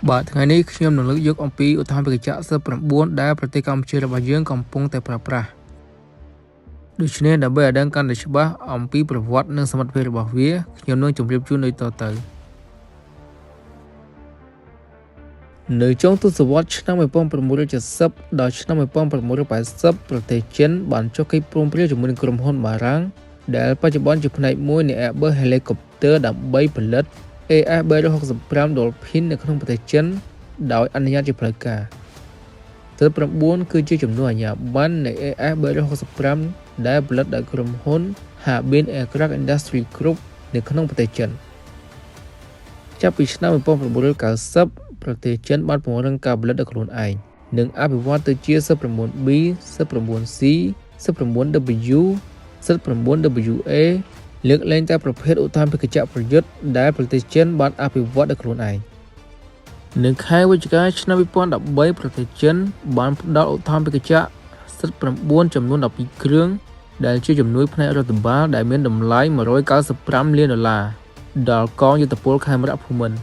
បាទថ្ងៃនេះខ្ញុំនឹងលើកយកអំពីឧទាហរណ៍បច្ចេកទេស9ដែលប្រទេសកម្ពុជារបស់យើងកំពុងតែប្រើប្រាស់ដូច្នេះដើម្បីឲ្យដឹងកាន់តែច្បាស់អំពីប្រវត្តិនិងសមត្ថភាពរបស់វាខ្ញុំនឹងជម្រាបជូនដូចតទៅនៅចុងទសវត្សរ៍ឆ្នាំ1970ដល់ឆ្នាំ1980ប្រទេសចិនបានចុះកិច្ចព្រមព្រៀងជាមួយនឹងក្រុមហ៊ុនបារាំងដែលបច្ចុប្បន្នជាផ្នែកមួយនៃ Airbus Helicopter ដើម្បីផលិតAS365 Dolphin នៅក្នុងប្រទេសចិនដោយអនុញ្ញាតជាផ្លូវការទើប9គឺជាចំនួនអាជ្ញាប័ណ្ណនៃ AS365 ដែលផលិតដោយក្រុមហ៊ុន Harbin Aircraft Industry Group នៅក្នុងប្រទេសចិនចាប់ពីឆ្នាំ1990ប្រទេសចិនបានពង្រឹងការផលិតដោយខ្លួនឯងនិងអភិវឌ្ឍទៅជា Z9B, Z9C, Z9W, Z9WA លើកលែងតែប្រភេទឧទាហរណ៍បច្ចេកទេសប្រយុទ្ធដែលប្រទេសចិនបានអភិវឌ្ឍដោយខ្លួនឯងនៅខែវិច្ឆិកាឆ្នាំ2013ប្រទេសចិនបានផ្ដល់ឧទាហរណ៍បច្ចេកទេសZ9 ចំនួន12គ្រឿងដែលជាជំនួយផ្នែករដ្ឋបាលដែលមានតម្លៃ$195 លានដល់កងយុទ្ធពលខេមរៈភូមិន្ទ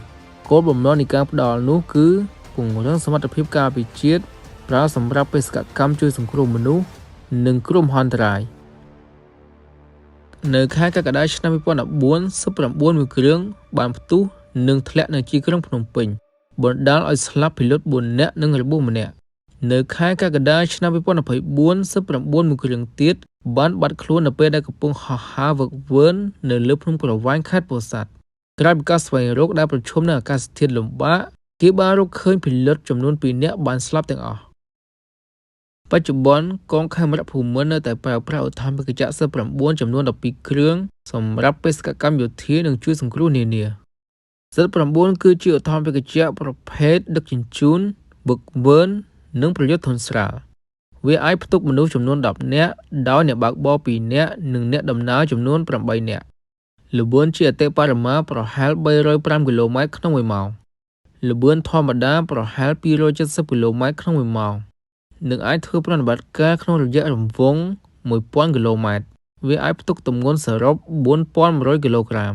គោលបំណងនៃការផ្ដល់នោះគឺពង្រឹងសមត្ថភាពការពារជាតិប្រើសម្រាប់បេសកកម្មជួយសង្គ្រោះមនុស្សនិងគ្រោះមហន្តរាយនៅខែកក្កដាឆ្នាំ2014 Z9 មួយគ្រឿងបានផ្ទុះនិងធ្លាក់នៅជាយក្រុងភ្នំពេញបណ្ដាលឲ្យស្លាប់ពីលុត4នាក់និងរបួសម្នាក់នៅខែកក្កដាឆ្នាំ2024 Z9 មួយគ្រឿងទៀតបានបាត់ខ្លួននៅពេលដែលកំពុងហោះហើរវឹកវើនៅលើភ្នំក្រវាញខេត្តពោធិ៍សាត់ក្រោយពីការស្វែងរកដែលប្រឈមនឹងអាកាសធាតុលំបាកគេបានរកឃើញពីលុតចំនួន2នាក់បានស្លាប់ទាំងអស់បច្ចុប្បន្នកងខេមរៈភូមិន្ទនៅតែប្រើប្រាស់ឧទាហរណ៍បច្ចេកទេសZ9 ចំនួន12គ្រឿងសម្រាប់បេសកកម្មយោធានិងជួយសង្គ្រោះនានាZ9 គឺជាឧទាហរណ៍បច្ចេកទេសប្រភេទដឹកជញ្ជូនវឹកវើនិងប្រយុទ្ធធន់ស្រាលវាអាចផ្ទុកមនុស្សចំនួន10នាក់ដោយអ្នកបើកបរ2នាក់និងអ្នកដំណើរចំនួន8នាក់ល្បឿនជាអតិបរមាប្រហែល305គីឡូម៉ែត្រក្នុង1ម៉ោងល្បឿនធម្មតាប្រហែល270គីឡូម៉ែត្រក្នុង1ម៉ោងនិងអាចធ្វើប្រតិបត្តិការក្នុងរយៈរង្វង់1000គីឡូម៉ែត្រវាអាចផ្ទុកទម្ងន់សរុប4100គីឡូក្រាម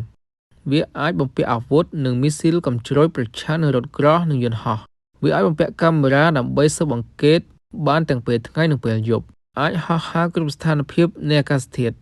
វាអាចបំពាក់អាវុធនិងមីស៊ីលកាំជ្រួចប្រឆាំងនឹងរថក្រោះនិងយន្តហោះវាអាចបំពាក់កាមេរ៉ាដើម្បីស៊ើបអង្កេតបានទាំងពេលថ្ងៃនិងពេលយប់អាចហោះហើរគ្រប់ស្ថានភាពនៃអាកាសធាតុ